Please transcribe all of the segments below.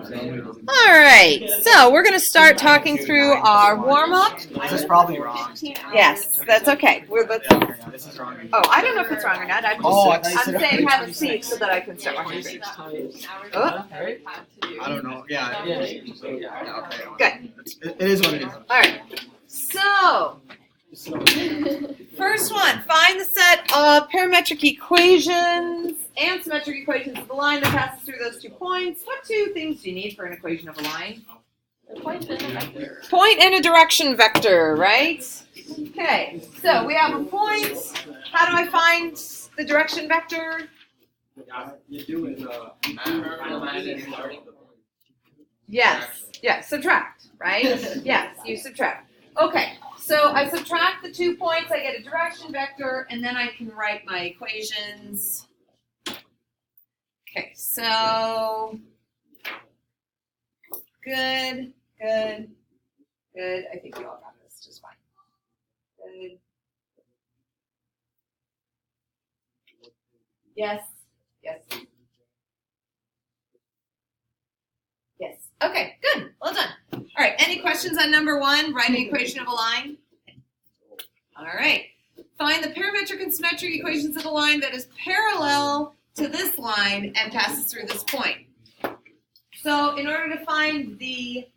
All right, so we're going to start talking through our warm-up. This is probably wrong. Yes, that's okay. This is wrong. Oh, I don't know if it's wrong or not. I'm saying have a seat so that I can start watching. Oh, I don't know. Yeah. Okay. good. It is what it is. All right. So, first one, find the set of parametric equations and symmetric equations of the line that passes through those 2 points. What 2 things do you need for an equation of a line? A point and a vector. Point and a direction vector, right? Okay, so we have a point. How do I find the direction vector? Yes, subtract, right? Yes, you subtract. Okay, so I subtract the 2 points, I get a direction vector, and then I can write my equations. Okay, so good. I think you all got this just fine. Good. Yes. Okay, good. Well done. All right, any questions on number 1, write an equation of a line? All right. Find the parametric and symmetric equations of a line that is parallel to this line and passes through this point. So in order to find the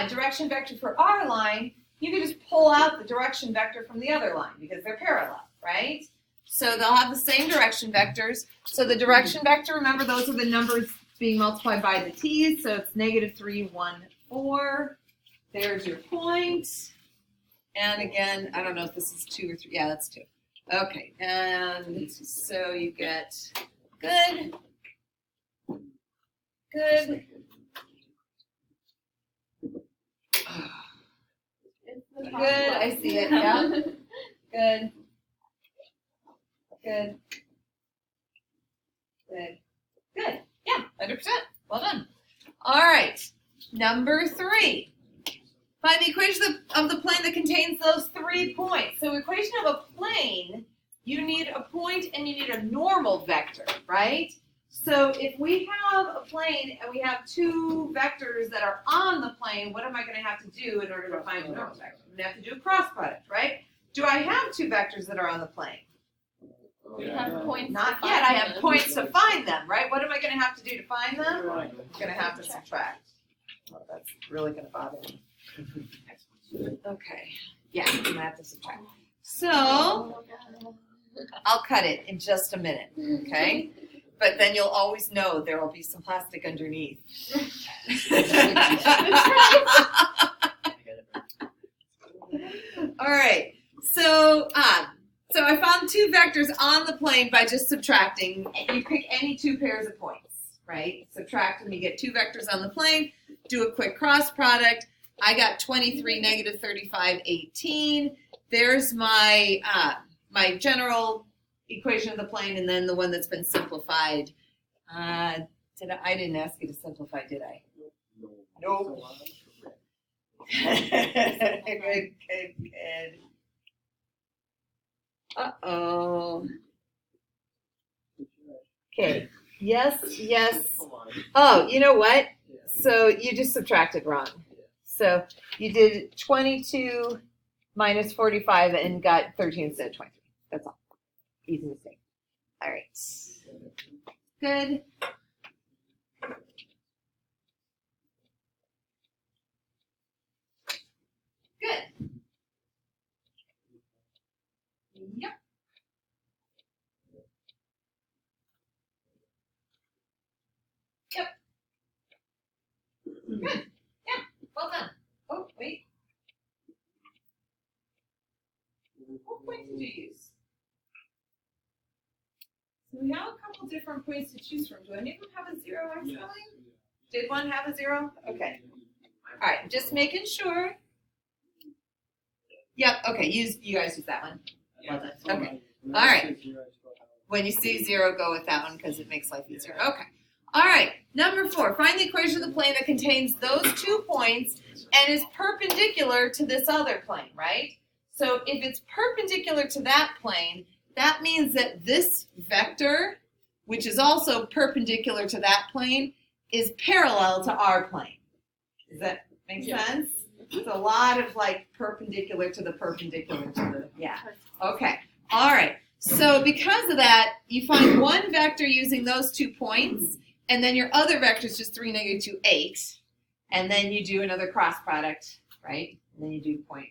direction vector for our line, you can just pull out the direction vector from the other line because they're parallel, right? So they'll have the same direction vectors. So the direction vector, remember, those are the numbers being multiplied by the t's, so it's -3, 1, 4. There's your point. And again, I don't know if this is 2 or 3. Yeah, that's 2. Okay, and so you get good. Good, I see it, yeah. Good. Yeah, 100%. Well done. All right, number 3. Find the equation of the plane that contains those 3 points. So equation of a plane, you need a point and you need a normal vector, right? So if we have a plane and we have 2 vectors that are on the plane, what am I going to have to do in order to find a normal vector? I'm going to have to do a cross product, right? Do I have 2 vectors that are on the plane? You have points. Not yet. I have points to find them, right? What am I going to have to do to find them? I'm going to have to subtract. Oh, that's really going to bother me. Okay. Yeah, I'm going to have to subtract. So I'll cut it in just a minute, okay? But then you'll always know there will be some plastic underneath. All right. So I found 2 vectors on the plane by just subtracting. You pick any 2 pairs of points, right? Subtract and you get 2 vectors on the plane. Do a quick cross product. I got 23, -35, 18. There's my my general equation of the plane, and then the one that's been simplified. I didn't ask you to simplify, did I? No. Good. Uh-oh. Okay. Yes. Oh, you know what? So you just subtracted wrong. So you did 22 minus 45 and got 13 instead of 23. That's all. Easy mistake. All right. Good. Good. Yep. Good. Yeah. Well done. Oh, wait. What point did you use? So we have a couple different points to choose from. Do any of them have a 0 on spelling? Did one have a 0? Okay. All right. Just making sure. Yep. Okay. You guys use that one. Well done. Okay. All right. When you see 0, go with that one because it makes life easier. Okay. All right. Number 4. Find the equation of the plane that contains those 2 points and is perpendicular to this other plane, right? So if it's perpendicular to that plane, that means that this vector, which is also perpendicular to that plane, is parallel to our plane. Does that make sense? It's a lot of like perpendicular to the perpendicular to the, yeah. Okay, all right. So because of that, you find one vector using those 2 points, and then your other vector is just 3, -2, 8. And then you do another cross product, right? And then you do point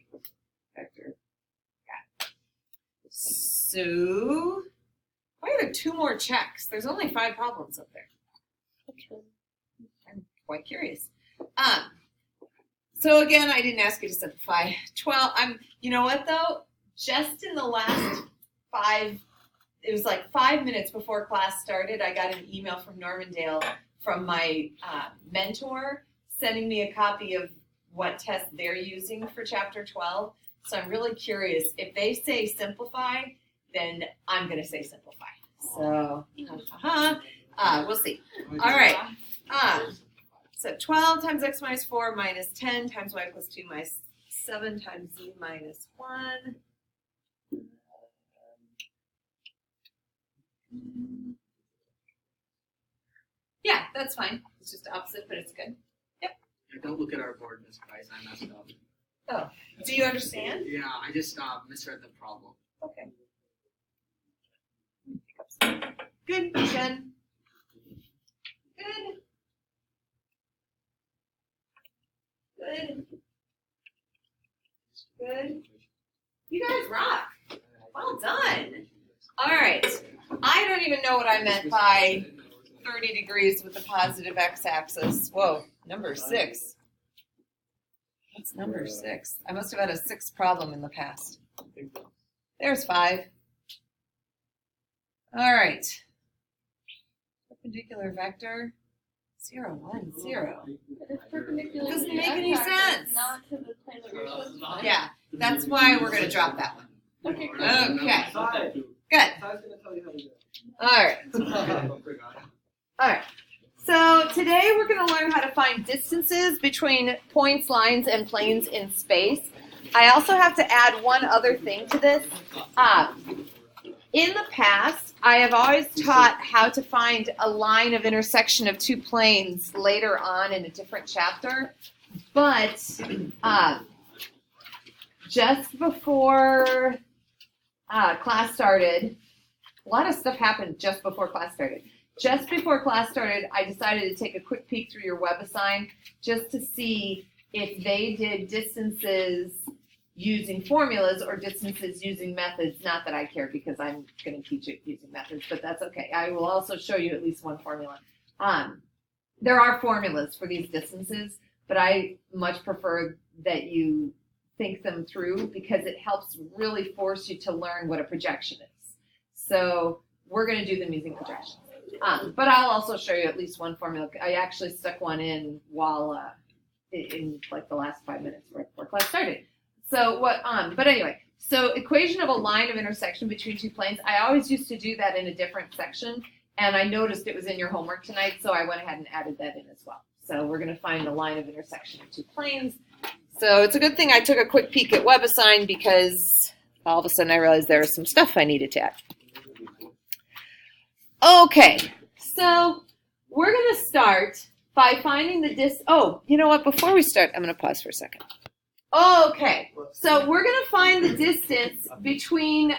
vector. Got it. So why are there 2 more checks? There's only 5 problems up there. I'm quite curious. So again, I didn't ask you to simplify. 12, you know what though? Just in the last 5, it was like 5 minutes before class started, I got an email from Normandale from my mentor sending me a copy of what test they're using for chapter 12. So I'm really curious. If they say simplify, then I'm going to say simplify. So, we'll see. All right. So 12 times x minus 4 minus 10 times y plus 2 minus 7 times z minus 1. Yeah, that's fine. It's just opposite, but it's good. Yeah, don't look at our board, Miss Price. I messed up. Oh, do you understand? Yeah, I just misread the problem. Okay. Good, Jen. Good. Good. Good. You guys rock. Well done. All right. I don't even know what I meant by 30 degrees with the positive x-axis. Whoa, number 6. What's number 6? I must have had a 6 problem in the past. There's 5. All right. Perpendicular vector, 0, 1, 0. It's perpendicular Doesn't to the make any x-axis, sense. not to the plane that you're supposed to find. Yeah, that's why we're going to drop that one. Okay, cool. Okay. Good. All right. All right. So today we're going to learn how to find distances between points, lines, and planes in space. I also have to add one other thing to this. In the past, I have always taught how to find a line of intersection of 2 planes later on in a different chapter. But just before class started, a lot of stuff happened just before class started. Just before class started, I decided to take a quick peek through your WebAssign just to see if they did distances using formulas or distances using methods. Not that I care because I'm going to teach it using methods, but that's okay. I will also show you at least one formula. There are formulas for these distances, but I much prefer that you think them through because it helps really force you to learn what a projection is. So we're going to do them using projections. But I'll also show you at least one formula. I actually stuck one in while in like the last 5 minutes before class started. So but anyway, so equation of a line of intersection between 2 planes. I always used to do that in a different section, and I noticed it was in your homework tonight, so I went ahead and added that in as well. So we're going to find the line of intersection of 2 planes. So it's a good thing I took a quick peek at WebAssign because all of a sudden I realized there was some stuff I needed to add. Okay, so we're going to start by finding the oh, you know what? Before we start, I'm going to pause for a second. Okay, so we're going to find the distance between,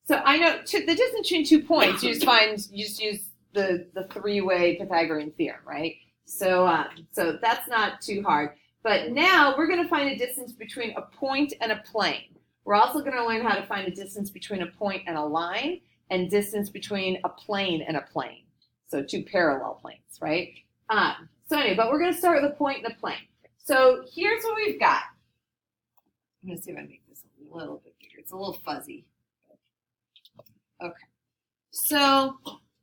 so I know the distance between 2 points, you just use the 3-way Pythagorean theorem, right? So, so that's not too hard. But now we're going to find a distance between a point and a plane. We're also going to learn how to find a distance between a point and a line, and distance between a plane and a plane. So 2 parallel planes, right? So anyway, but we're going to start with a point and a plane. So here's what we've got. I'm going to see if I can make this a little bit bigger. It's a little fuzzy. Okay. So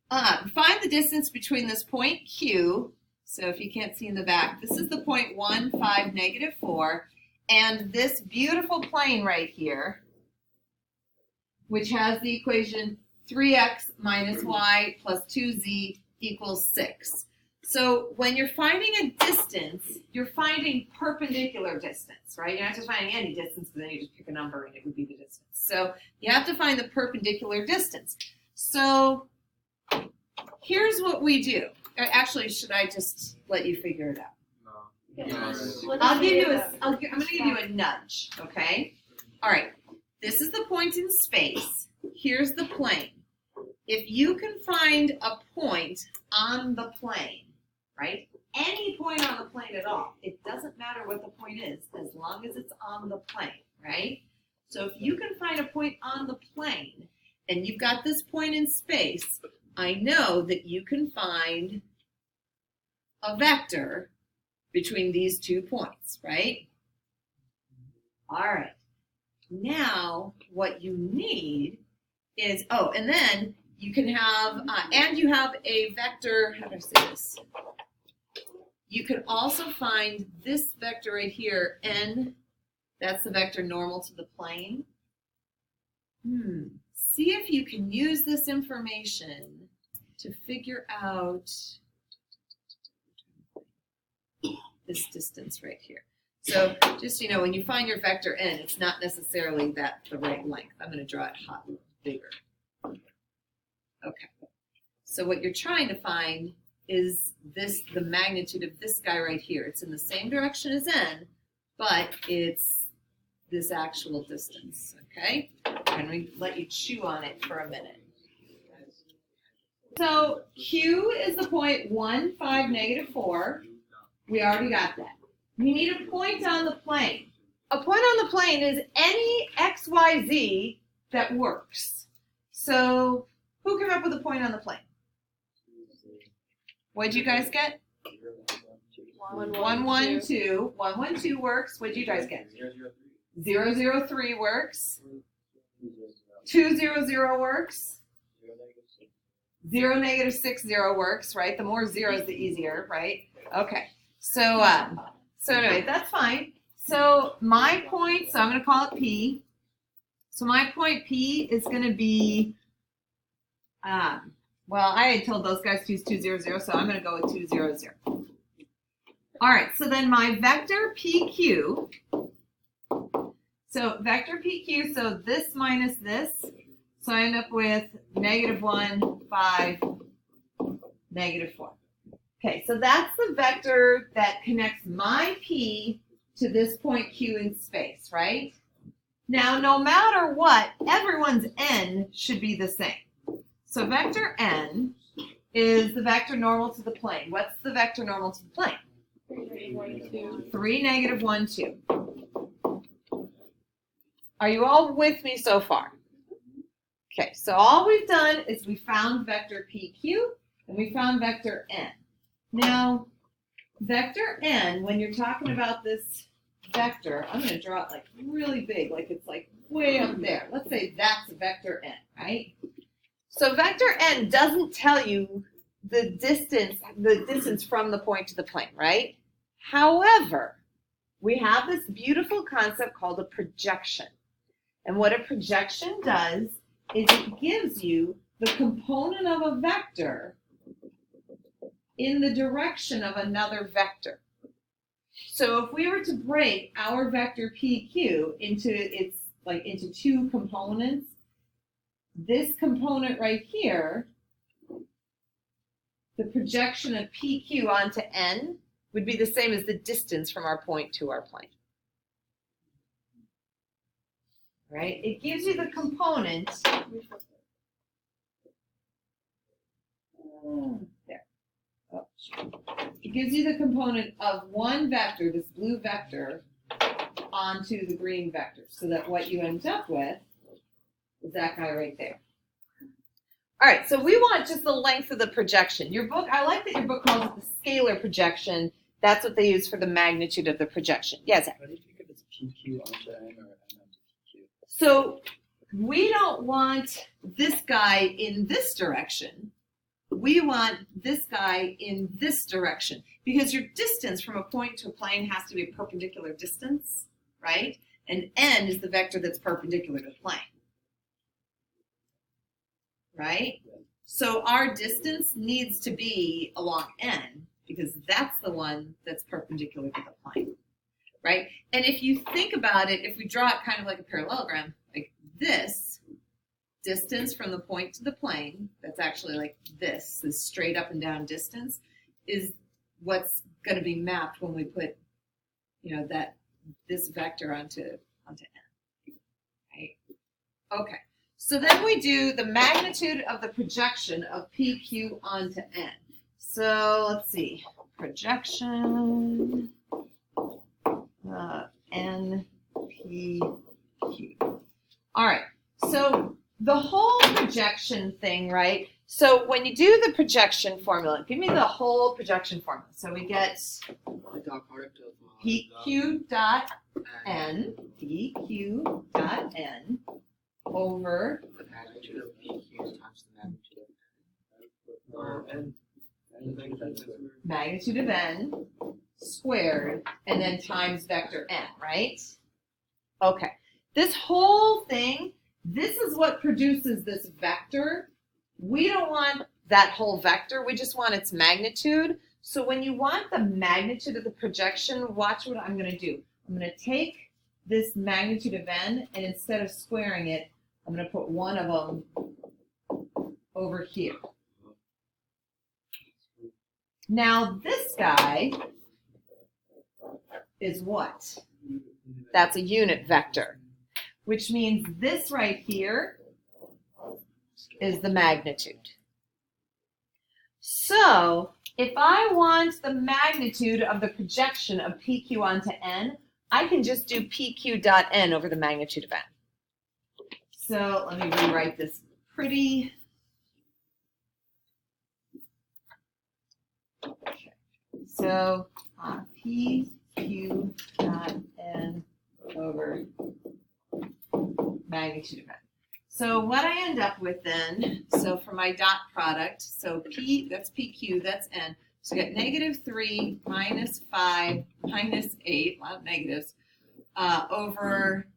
find the distance between this point Q. So if you can't see in the back, this is the point 1, 5, -4, and this beautiful plane right here, which has the equation 3x minus y plus 2z equals 6. So when you're finding a distance, you're finding perpendicular distance, right? You're not just finding any distance, but then you just pick a number and it would be the distance. So you have to find the perpendicular distance. So here's what we do. Actually, should I just let you figure it out? Yes. Let's I'm figure gonna it out. give you a nudge, okay? All right, this is the point in space. Here's the plane. If you can find a point on the plane, right? Any point on the plane at all, it doesn't matter what the point is as long as it's on the plane, right? So if you can find a point on the plane and you've got this point in space, I know that you can find a vector between these 2 points, right? All right. Now, what you need is, and then you can have, and you have a vector, how do I say this? You can also find this vector right here, n, that's the vector normal to the plane. See if you can use this information to figure out this distance right here. So just, when you find your vector n, it's not necessarily the right length. I'm going to draw it hot bigger. Okay. So what you're trying to find is the magnitude of this guy right here. It's in the same direction as n, but it's this actual distance, okay? I'm going to let you chew on it for a minute. So Q is the point 1, 5, -4. We already got that. We need a point on the plane. A point on the plane is any x, y, z that works. So who came up with a point on the plane? What'd you guys get? 1, 1, 2. 1, 1, 2 works. What'd you guys get? 0, 0, 3 works. 2, 0, 0 works. 0, -6, 0 works, right? The more zeros, the easier, right? Okay. So anyway, that's fine. So my point, so I'm going to call it P. So my point P is going to be, well, I had told those guys to use 2, 0, 0, so I'm going to go with 2, 0, 0. All right, so then my vector PQ, so vector PQ, so this minus this, so I end up with -1, 5, -4. Okay, so that's the vector that connects my P to this point Q in space, right? Now, no matter what, everyone's n should be the same. So vector n is the vector normal to the plane. What's the vector normal to the plane? 3, 1, 2. 3, -1, 2. Are you all with me so far? Okay, so all we've done is we found vector PQ and we found vector n. Now, vector n, when you're talking about this vector, I'm going to draw it like really big, like it's like way up there. Let's say that's vector n, right? So vector n doesn't tell you the distance from the point to the plane, right? However, we have this beautiful concept called a projection. And what a projection does is it gives you the component of a vector in the direction of another vector. So if we were to break our vector PQ into 2 components, this component right here, the projection of PQ onto n would be the same as the distance from our point to our plane. Right? It gives you the component. There. Oh, it gives you the component of one vector, this blue vector, onto the green vector, so that what you end up with is that guy right there. All right, so we want just the length of the projection. Your book, I like that your book calls it the scalar projection. That's what they use for the magnitude of the projection. Yes, Zach? How do you think if it's PQ onto N or N onto PQ? So we don't want this guy in this direction. We want this guy in this direction because your distance from a point to a plane has to be a perpendicular distance, right? And n is the vector that's perpendicular to the plane, right? So our distance needs to be along n because that's the one that's perpendicular to the plane, right? And if you think about it, if we draw it kind of like a parallelogram, like this distance from the point to the plane, that's that's actually like this straight up and down distance, is what's going to be mapped when we put, this vector onto n, right? Okay, so then we do the magnitude of the projection of PQ onto n. So let's see, projection n PQ. All right, so the whole projection thing, right? So when you do the projection formula, give me the whole projection formula. So we get The dot product of PQ dot n, PQ dot n over the magnitude of PQ times the magnitude of And magnitude of n squared and then times vector n, right? Okay, this whole thing, this is what produces this vector. We don't want that whole vector, we just want its magnitude. So when you want the magnitude of the projection, watch what I'm going to do. I'm going to take this magnitude of n, and instead of squaring it, I'm going to put one of them over here. Now this guy is what? That's a unit vector, which means this right here is the magnitude. So if I want the magnitude of the projection of PQ onto n, I can just do PQ dot n over the magnitude of n. So let me rewrite this pretty. Okay. So PQ dot n over magnitude of n. So what I end up with then, so for my dot product, so P, that's PQ, that's n. So I get -3 minus 5 minus 8, a lot of negatives, over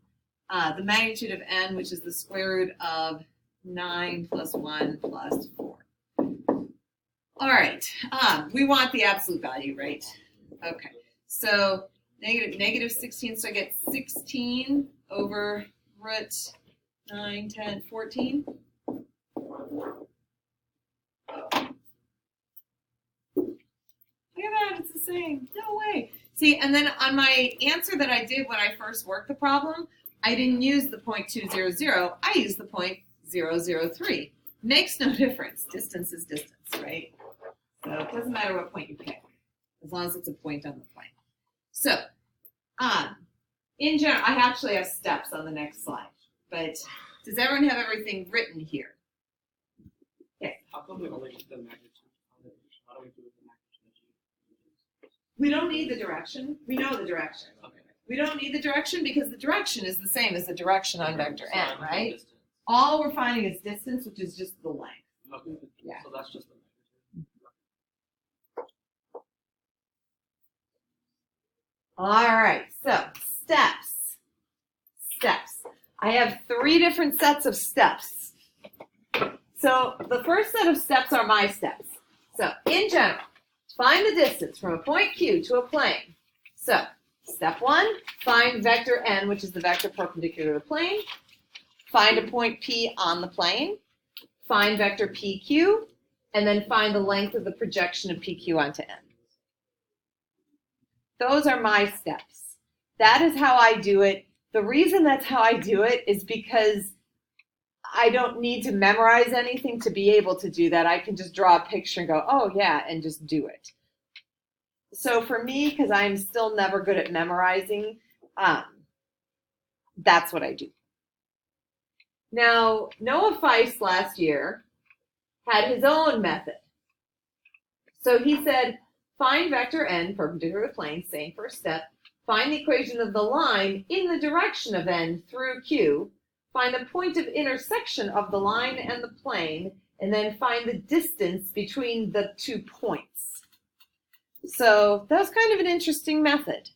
the magnitude of n, which is the square root of 9 plus 1 plus 4. All right, we want the absolute value, right? Okay, so negative 16, so I get 16 over root 9, 10, 14. Look at that, it's the same. No way. See, and then on my answer that I did when I first worked the problem, I didn't use the 0.200, I used the 0.003. Makes no difference. Distance is distance, right? So it doesn't matter what point you pick, as long as it's a point on the plane. So, in general, I actually have steps on the next slide, but does everyone have everything written here? Okay. How come we only get the magnitude? How do we do the magnitude? We don't need the direction. We know the direction. Okay. We don't need the direction because the direction is the same as the direction on vector So n, I'm right? distance. All we're finding is distance, which is just the length. Okay. Yeah. So that's just the magnitude. All right, so steps. Steps. I have 3 different sets of steps. So the first set of steps are my steps. So in general, find the distance from a point Q to a plane. So step 1, find vector n, which is the vector perpendicular to the plane. Find a point P on the plane. Find vector PQ, and then find the length of the projection of PQ onto n. Those are my steps. That is how I do it. The reason that's how I do it is because I don't need to memorize anything to be able to do that. I can just draw a picture and go, oh yeah, and just do it. So for me, because I'm still never good at memorizing, that's what I do. Now, Noah Feist last year had his own method. So he said, find vector n perpendicular to the plane, same first step. Find the equation of the line in the direction of n through Q. Find the point of intersection of the line and the plane, and then find the distance between the 2 points. So that was kind of an interesting method.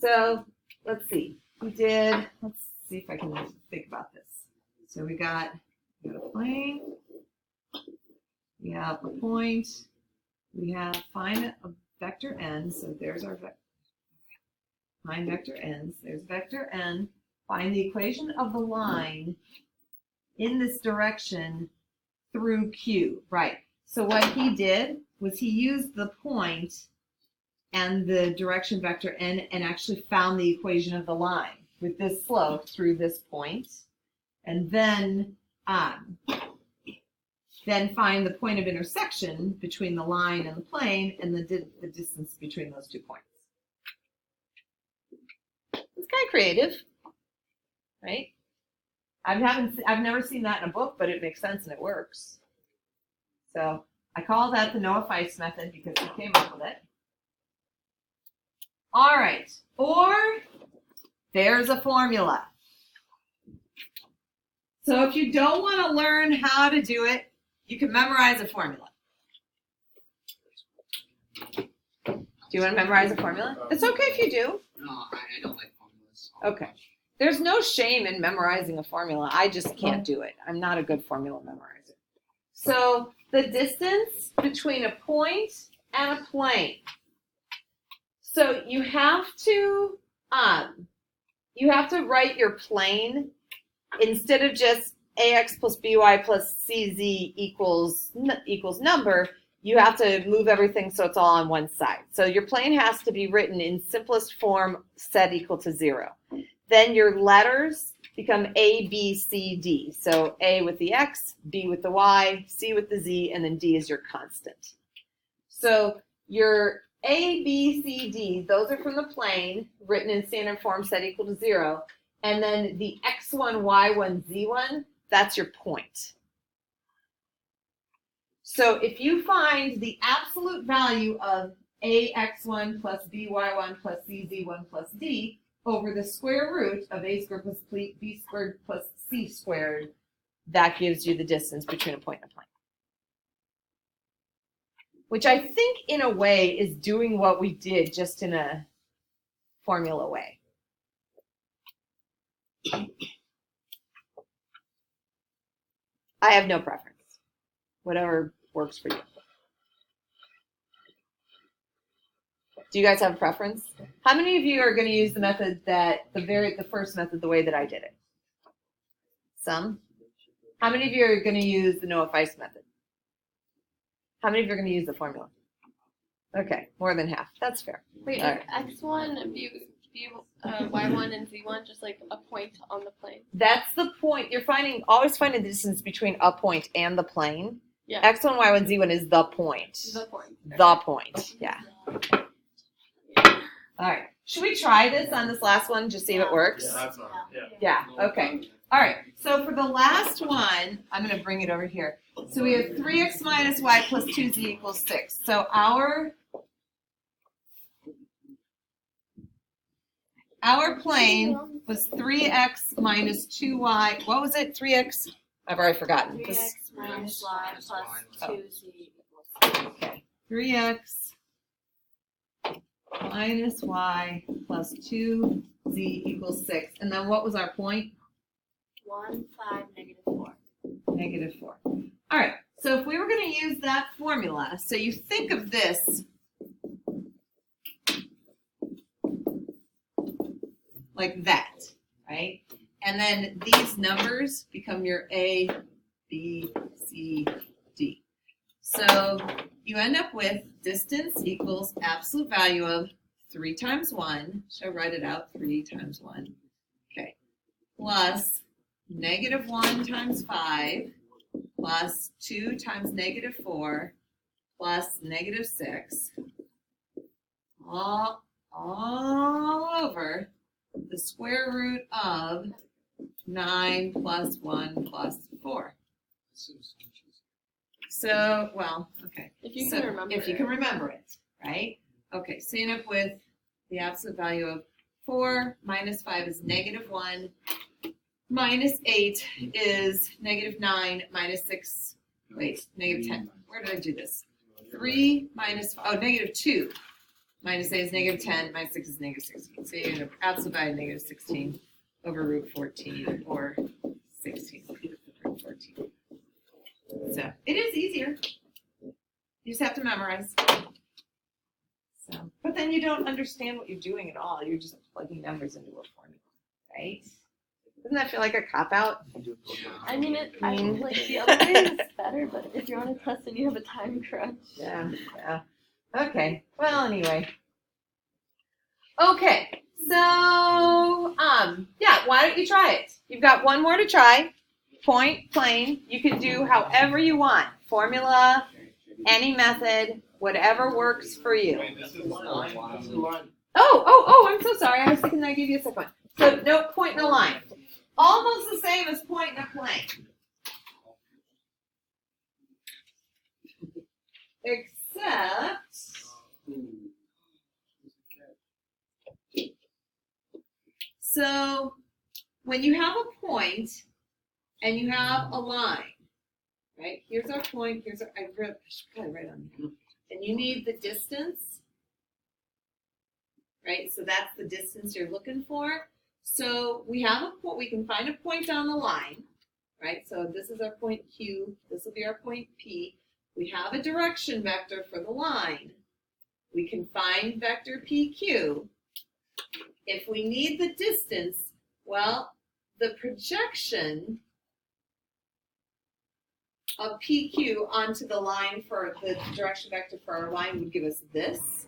So let's see. Let's see if I can think about this. So we got a plane, we have a point, we have find a vector n, so there's our vector. Find vector n, so there's vector n. Find the equation of the line in this direction through Q, right? So what he did was he used the point and the direction vector n and actually found the equation of the line with this slope through this point, and then find the point of intersection between the line and the plane and the distance between those 2 points. It's kind of creative, right? I've never seen that in a book, but it makes sense and it works. So I call that the Noah Feist method because he came up with it. All right, or there's a formula. So if you don't want to learn how to do it, you can memorize a formula. Do you want to memorize a formula? It's okay if you do. No, I don't like formulas. Okay. There's no shame in memorizing a formula. I just can't do it. I'm not a good formula memorizer. So the distance between a point and a plane. So you have to write your plane instead of just ax plus by plus cz equals number. You have to move everything so it's all on one side. So your plane has to be written in simplest form set equal to 0. Then your letters become A, B, C, D. So A with the X, B with the Y, C with the Z, and then D is your constant. So your A, B, C, D, those are from the plane, written in standard form set equal to 0. And then the X1, Y1, Z1, that's your point. So if you find the absolute value of AX1 plus BY1 plus CZ1 plus D over the square root of A squared plus B squared plus C squared, that gives you the distance between a point and a plane. Which I think in a way is doing what we did just in a formula way. I have no preference. Whatever works for you. Do you guys have a preference? How many of you are going to use the method that the first method the way that I did it? Some. How many of you are going to use the Noah Feist method? How many of you are going to use the formula? Okay, more than half. That's fair. Wait, All is X1, Y1, and Z1 just like a point on the plane? That's the point. You're always finding the distance between a point and the plane. Yeah. X1, Y1, Z1 is the point. The point. The point. Yeah. All right. Should we try this on this last one? Just see if it works. Yeah, that's not, Yeah. Okay. All right. So for the last one, I'm going to bring it over here. So we have 3x minus y plus 2z equals 6. So our plane was 3x minus 2y. What was it? 3x? I've already forgotten. 3x minus y plus 2z equals 6. Okay. 3x minus y plus 2z equals 6. And then what was our point? 1, 5, negative 4. Negative 4. All right. So if we were going to use that formula, so you think of this like that, right? And then these numbers become your A, B, C, D. So you end up with distance equals absolute value of 3 times 1. Should I write it out? 3 times 1. Okay. Plus negative 1 times 5 plus 2 times negative 4 plus negative 6 all over the square root of 9 plus 1 plus 4. So, well, okay. If you So, can remember if you it. can remember it, right? Okay, so you end up with the absolute value of 4 minus 5 is negative 1. Minus 8 is negative 9 minus 6. Wait, negative 10. Where did I do this? 3 minus, negative 2. Minus 8 is negative 10. Minus 6 is negative 16. So you end up absolute value negative 16 over root 14 or 16 root 14. So it is easier. You just have to memorize. So, but then you don't understand what you're doing at all. You're just plugging numbers into a formula, right? Doesn't that feel like a cop-out? I mean, I like the other way is better, but if you're on a test and you have a time crunch. Yeah. Okay. Well, anyway. Okay. So, yeah, why don't you try it? You've got one more to try. Point, plane. You can do however you want. Formula, any method, whatever works for you. Oh, I'm so sorry. I was thinking I gave you a second one. So, no point in a line. Almost the same as point in a plane. Except, so when you have a point and you have a line, right? Here's our point, I should probably write on here. And you need the distance, right? So that's the distance you're looking for. So we have a point, we can find a point on the line, right? So this is our point Q, this will be our point P. We have a direction vector for the line. We can find vector PQ. If we need the distance, well, the projection of PQ onto the line for the direction vector for our line would give us this.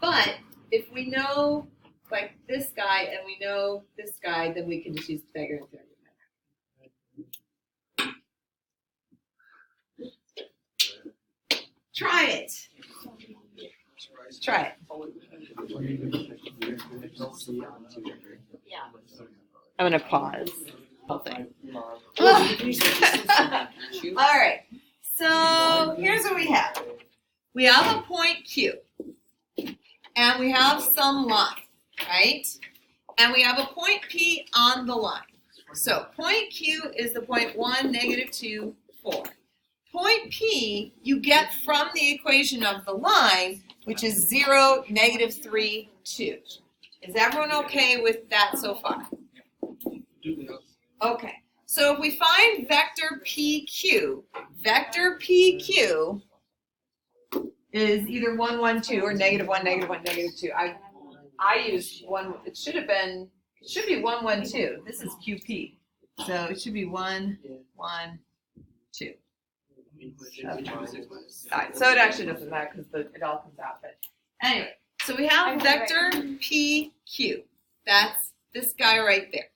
But if we know like this guy and we know this guy, then we can just use Pythagorean theorem. Try it. Try it. Yeah. I'm going to pause. Whole thing. All right. So here's what we have. We have a point Q. And we have some line, right? And we have a point P on the line. So point Q is the point 1, -2, 4. Point P you get from the equation of the line, which is 0, -3, 2. Is everyone okay with that so far? Okay. So if we find vector PQ is either 1, 1, 2 or -1, -1, -2. I used one. It should be 1, 1, 2. This is QP. So it should be 1, 1, 2. Okay. All right, so it actually doesn't matter because it all comes out. But anyway, so we have vector PQ. That's this guy right there.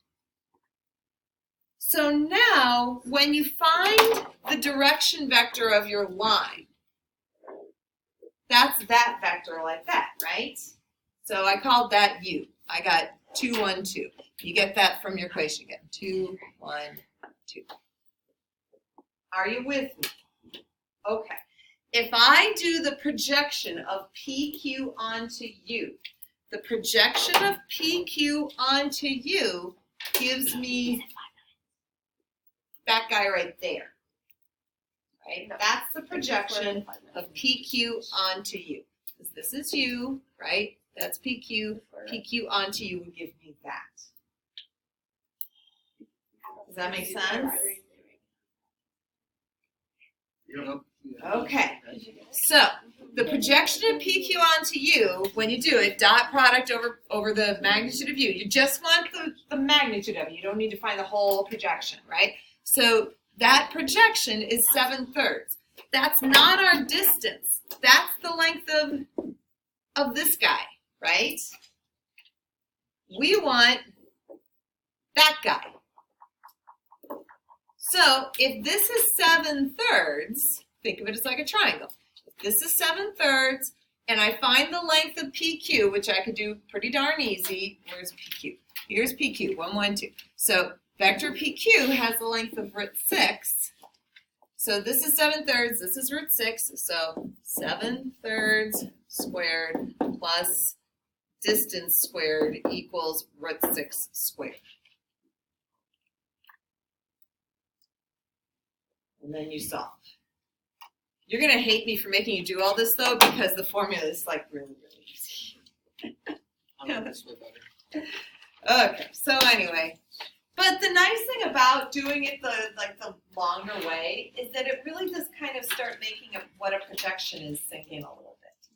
So now, when you find the direction vector of your line, that's that vector like that, right? So I called that U. I got 2, 1, 2. You get that from your equation again. 2, 1, 2. Are you with me? Okay. If I do the projection of PQ onto U, the projection of PQ onto U gives me that guy right there. Right? That's the projection of PQ onto U. Because this is U, right? That's PQ. PQ onto U would give me that. Does that make sense? Okay. So the projection of PQ onto U, when you do it, dot product over the magnitude of U. You just want the magnitude of it. You don't need to find the whole projection, right? So that projection is 7/3. That's not our distance. That's the length of this guy, right? We want that guy. So if this is 7/3, think of it as like a triangle. If this is 7/3, and I find the length of PQ, which I could do pretty darn easy. Where's PQ? Here's PQ, 1, 1, 2. So vector PQ has the length of root 6. So this is 7/3, this is root 6. So 7/3 squared plus distance squared equals root 6 squared. And then you solve. You're going to hate me for making you do all this, though, because the formula is, like, really, really easy. Okay, so anyway. But the nice thing about doing it the longer way is that it really does kind of start making what a projection is sink in a little bit.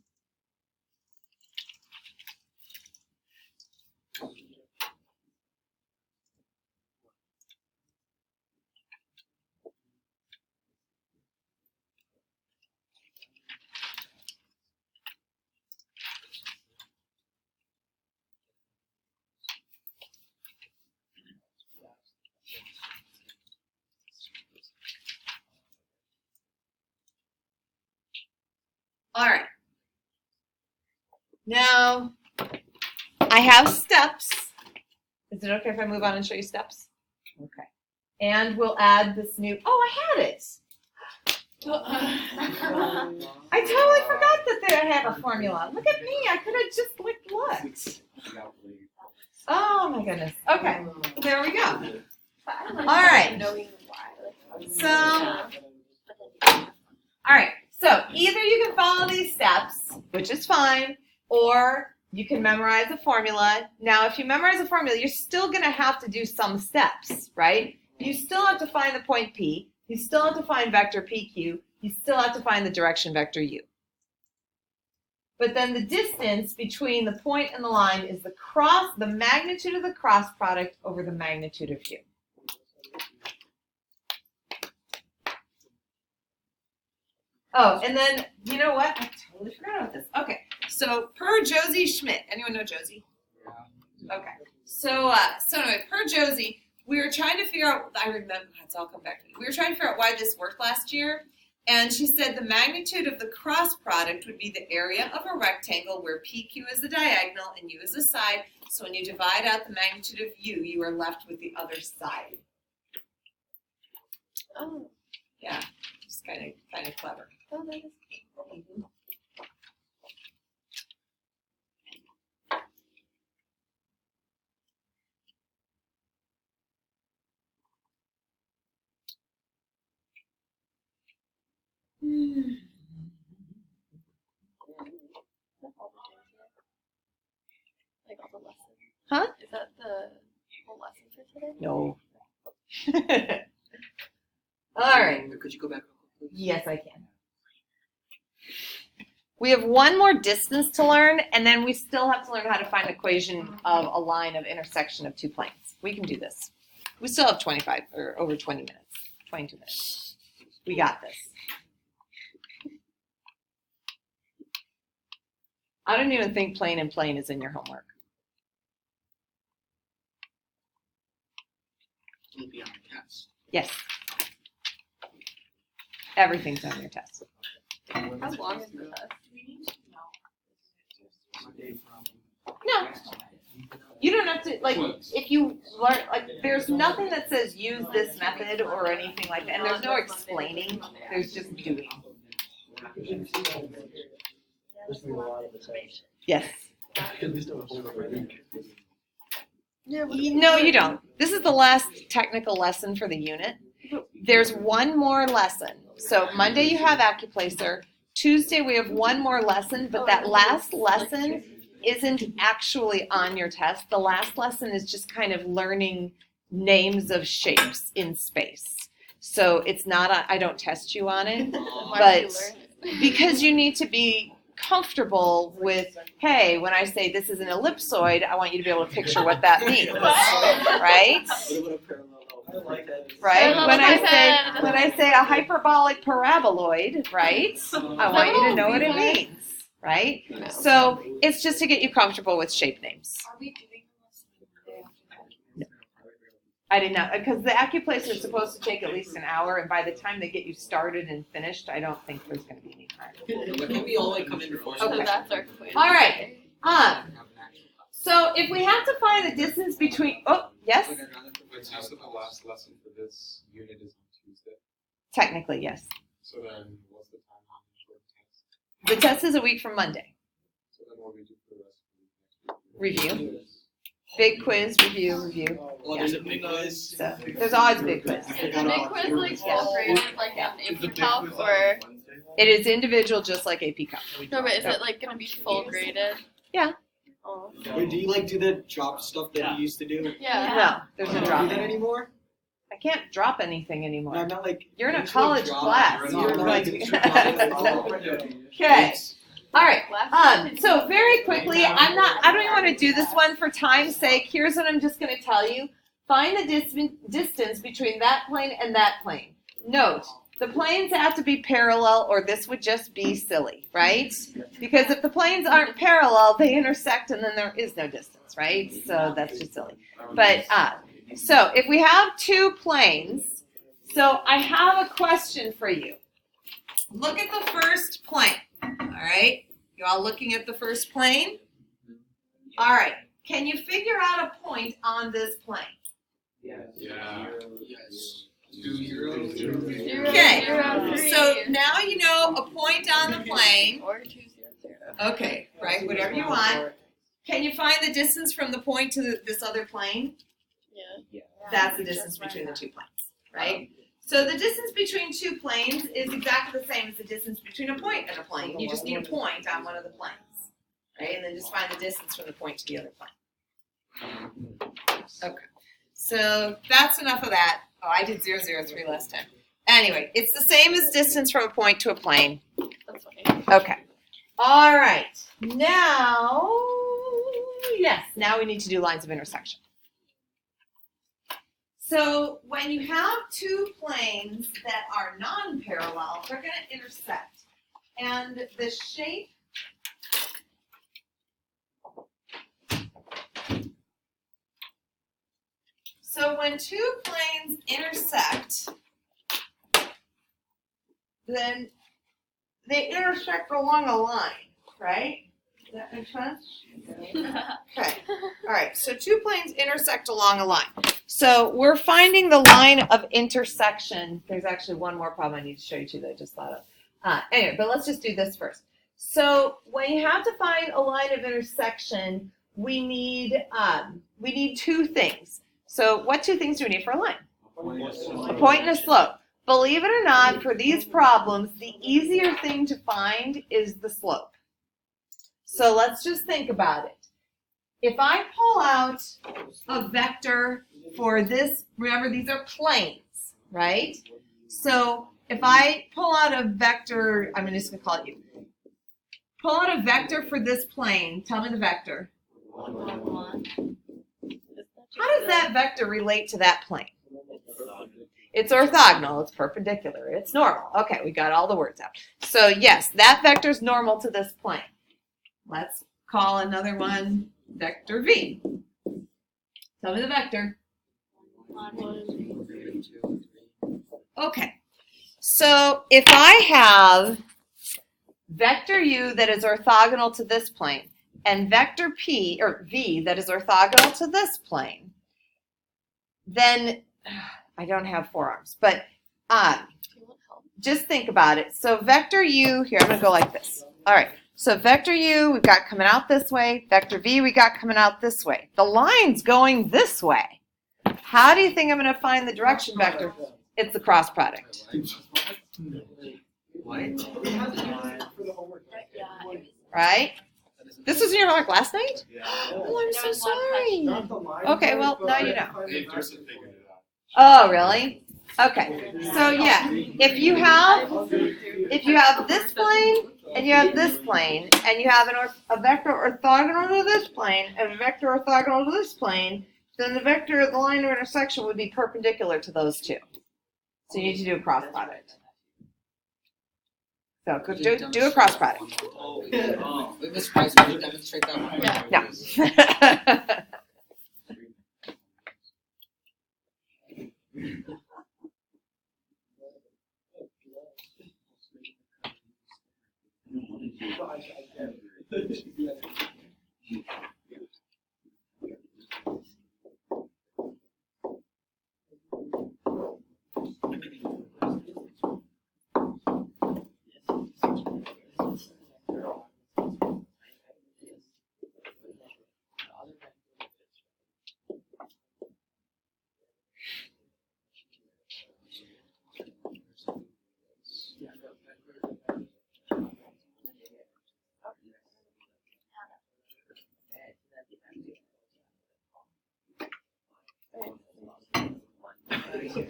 Now, I have steps. Is it okay if I move on and show you steps? Okay. And we'll add this new, oh, I had it. I totally forgot that they have a formula. Look at me, I could have just looked. Oh my goodness. Okay, there we go. All right. So, all right. So either you can follow these steps, which is fine, or you can memorize a formula. Now, if you memorize a formula, you're still going to have to do some steps, right? You still have to find the point P. You still have to find vector PQ. You still have to find the direction vector U. But then the distance between the point and the line is the magnitude of the cross product over the magnitude of U. Oh, and then, you know what? I totally forgot about this. Okay, so per Josie Schmidt. Anyone know Josie? Okay. So anyway, per Josie, we were trying to figure out, I remember, it's all come back to me. We were trying to figure out why this worked last year. And she said the magnitude of the cross product would be the area of a rectangle where PQ is the diagonal and U is the side. So when you divide out the magnitude of U, you are left with the other side. Oh, Yeah, just kind of clever. oh, that is like all the lessons. Huh? Is that the whole lesson for today? No. All right. Could you go back? Yes, I can. We have one more distance to learn, and then we still have to learn how to find the equation of a line of intersection of two planes. We can do this. We still have 25 or over 20 minutes, 22 minutes. We got this. I don't even think plane and plane is in your homework. It'll be on the test. Yes. Everything's on your test. How long is the test? No. You don't have to, like, if you learn, like, there's nothing that says use this method or anything like that. And there's no explaining. There's just doing. There's gonna be a lot of information. Yes. At least a whole week. No, you don't. This is the last technical lesson for the unit. There's one more lesson. So Monday you have Accuplacer. Tuesday we have one more lesson, but that last lesson isn't actually on your test. The last lesson is just kind of learning names of shapes in space. So it's not, I don't test you on it, Why would you learn it? because you need to be comfortable with, hey, when I say this is an ellipsoid, I want you to be able to picture what that means, right? I like that. Right? Parallelism. When I say a hyperbolic paraboloid, right? I want you to know what it means, right? No. So it's just to get you comfortable with shape names. Are we doing this? I did not, because the Accuplacer is supposed to take at least an hour, and by the time they get you started and finished, I don't think there's going to be any time. Can we all come in before? So Okay. that's our equation. All right. So if we have to find the distance between, oh, yes? Wait, so you said the last lesson for this unit is on Tuesday. Technically, yes. So then what's the timeline for the test? The test is a week from Monday. So then what do we do for the rest of the week? Review. Big quiz, review. Oh, there's a big quiz. So there's always a big quiz. Is the big quiz like full graded like an AP Calc or It is individual, just like AP Calc. no? But is it like gonna be full graded? Yeah. Oh. Wait, do you like do the drop stuff that you used to do? Yeah. No, there's no Do dropping. that anymore? I can't drop anything No, anymore. I'm not like. You're in a you should college drop- class. No, You're like, like- you should drop it. Okay. All right. Last So very quickly, I don't even want to do this one for time's sake. Here's what I'm just going to tell you. Find the distance between that plane and that plane. Note, the planes have to be parallel or this would just be silly, right? Because if the planes aren't parallel, they intersect and then there is no distance, right? So that's just silly. But, so if we have two planes, so I have a question for you. Look at the first plane, all right? You all looking at the first plane? All right. Can you figure out a point on this plane? Yeah. Yes. 2, 0, 0, Okay. 0, 3. So now you know a point on the plane. Or 2, 0, 0. Okay, right, whatever you want. Can you find the distance from the point to this other plane? Yeah. That's the distance between the two planes, right? So the distance between two planes is exactly the same as the distance between a point and a plane. You just need a point on one of the planes, right? And then just find the distance from the point to the other plane. Okay, so that's enough of that. Oh, I did 0, 0, 3 last time. Anyway, it's the same as distance from a point to a plane. That's funny. Okay. All right. Now, yes, now we need to do lines of intersection. So when you have two planes that are non-parallel, they're going to intersect. And the shape so when two planes intersect, then they intersect along a line, right? Does that make sense? Okay. All right. So two planes intersect along a line. So we're finding the line of intersection. There's actually one more problem I need to show you too that I just thought of. Anyway, but let's just do this first. So when you have to find a line of intersection, we need two things. So what two things do we need for a line? A point and a slope. Believe it or not, for these problems, the easier thing to find is the slope. So let's just think about it. If I pull out a vector for this, remember these are planes, right? So if I pull out a vector, I'm just going to call it U. Pull out a vector for this plane. Tell me the vector. 1, 1. How does that vector relate to that plane? It's orthogonal, it's perpendicular, it's normal. Okay, we got all the words out. So yes, that vector is normal to this plane. Let's call another one vector V. Tell me the vector. 1, 1. Okay, so if I have vector U that is orthogonal to this plane and vector P or V that is orthogonal to this plane, then I don't have forearms, but just think about it. So vector U, here I'm going to go like this. All right, so vector U we've got coming out this way. Vector V we got coming out this way. The line's going this way. How do you think I'm going to find the direction vector? It's the cross product. Right? This was in your homework last night? Oh, I'm so sorry. Okay, well, now you know. Dave Joseph figured it out. Oh, really? Okay. So yeah, if you have this plane and you have this plane and you have a vector orthogonal to this plane and a vector orthogonal to this plane, then the vector of the line of intersection would be perpendicular to those two. So you need to do a cross product. So do a cross product. Miss Price, will you demonstrate that one? Yeah. No.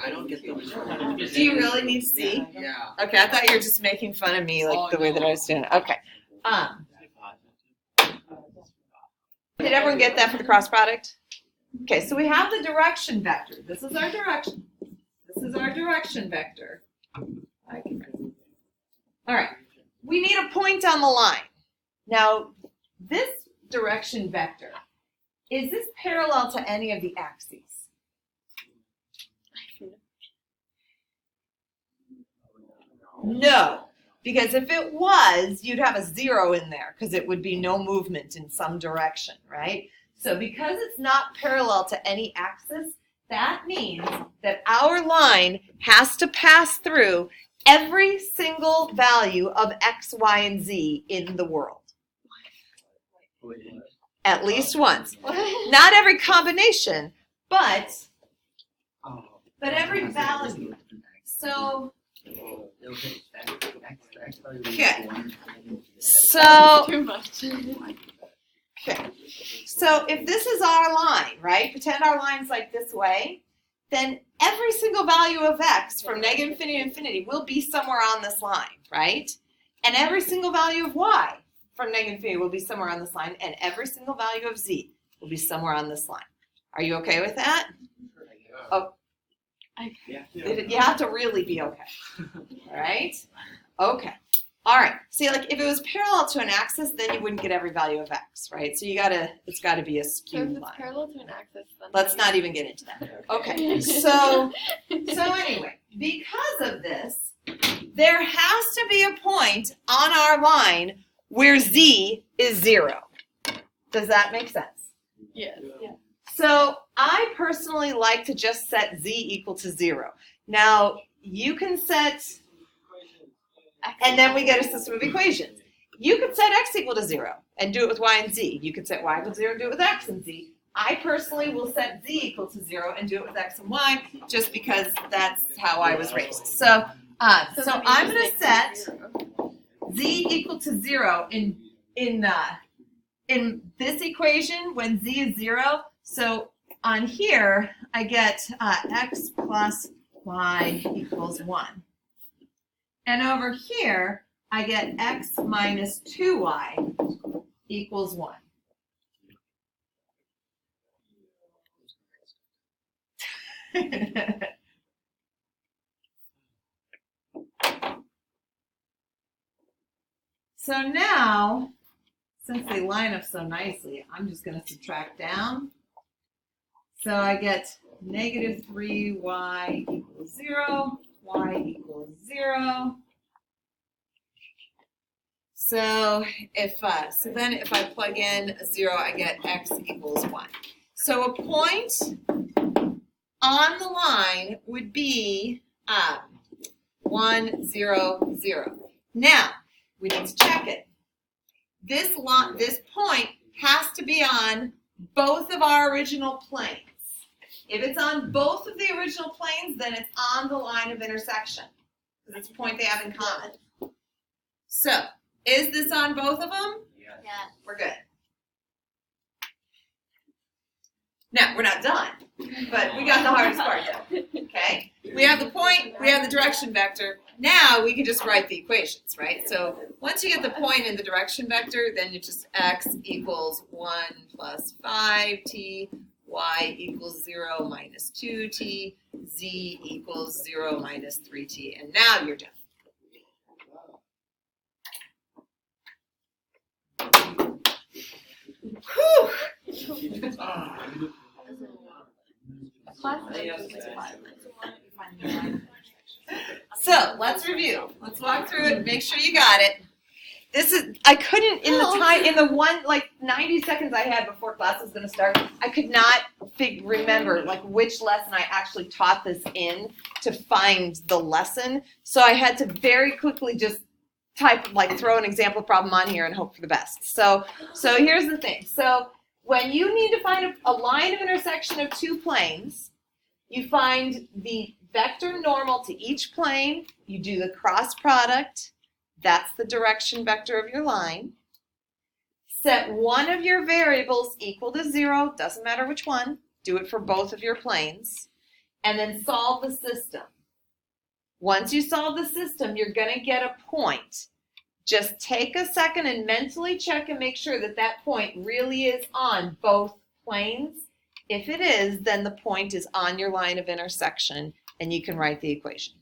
I don't get the. Do you really need to see? Yeah. Okay, I thought you were just making fun of me, like the way that I was doing it. Okay. Did everyone get that for the cross product? Okay, so we have the direction vector. This is our direction. This is our direction vector. Okay. All right. We need a point on the line. Now, this direction vector, is this parallel to any of the axes? No. Because if it was, you'd have a 0 in there because it would be no movement in some direction, right? So because it's not parallel to any axis, that means that our line has to pass through every single value of x, y, and z in the world. At least once. Not every combination, but every value. So, okay. So, Too much. okay. So if this is our line, right? Pretend our line's like this way, then every single value of x from negative infinity to infinity will be somewhere on this line, right? And every single value of y from negative infinity will be somewhere on this line, and every single value of z will be somewhere on this line. Are you okay with that? Oh, you have to really be okay. All right? Okay. All right. See, like if it was parallel to an axis, then you wouldn't get every value of x, right? So it's got to be a So skewed if it's line. parallel to an axis, then Let's not even get into that. Okay. So anyway, because of this, there has to be a point on our line where z is 0. Does that make sense? Yes. So I personally like to just set z equal to 0. Now, you can set, and then we get a system of equations. You could set x equal to 0 and do it with y and z. You could set y equal to 0 and do it with x and z. I personally will set z equal to 0 and do it with x and y just because that's how I was raised. So I'm going to set z equal to 0 in this equation when z is 0. So on here, I get x plus y equals 1. And over here, I get x minus 2y equals 1. So now, since they line up so nicely, I'm just going to subtract down. So I get negative 3y equals 0, y equals 0. So then if I plug in a 0, I get x equals 1. So a point on the line would be 1, 0, 0. Now, we need to check it. This point has to be on both of our original planes. If it's on both of the original planes, then it's on the line of intersection, because it's a point they have in common. So, is this on both of them? Yeah. We're good. Now, we're not done, but we got the hardest part done, okay? We have the point, we have the direction vector. Now we can just write the equations, right? So once you get the point in the direction vector, then you just x equals 1 plus 5t, y equals 0 minus 2t, z equals 0 minus 3t, and now you're done. Whew. So let's review. Let's walk through it. Make sure you got it. I couldn't in the 90 seconds I had before class was going to start. I could not remember which lesson I actually taught this in to find the lesson. So I had to very quickly just throw an example problem on here and hope for the best. So here's the thing. So when you need to find a line of intersection of two planes, you find the vector normal to each plane, you do the cross product, that's the direction vector of your line. Set one of your variables equal to 0, doesn't matter which one, do it for both of your planes, and then solve the system. Once you solve the system, you're going to get a point. Just take a second and mentally check and make sure that that point really is on both planes. If it is, then the point is on your line of intersection, and you can write the equation.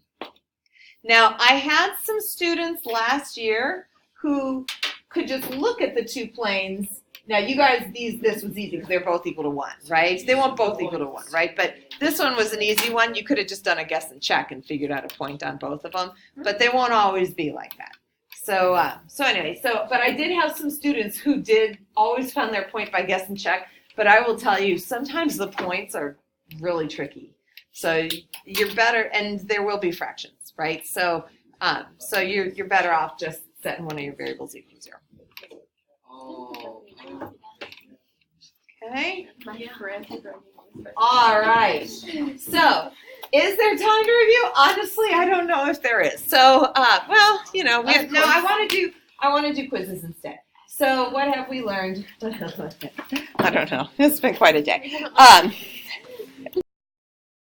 Now, I had some students last year who could just look at the two planes. Now, you guys, this was easy because they're both equal to 1, right? They weren't both equal to 1, right? But this one was an easy one. You could have just done a guess and check and figured out a point on both of them, but they won't always be like that. So anyway, but I did have some students who did always found their point by guess and check. But I will tell you, sometimes the points are really tricky. So you're better, and there will be fractions, right? So you're better off just setting one of your variables equal to 0. Oh. Okay. My friend is All right. So, is there time to review? Honestly, I don't know if there is. So, well, you know, I want to do quizzes instead. So, what have we learned? I don't know. It's been quite a day.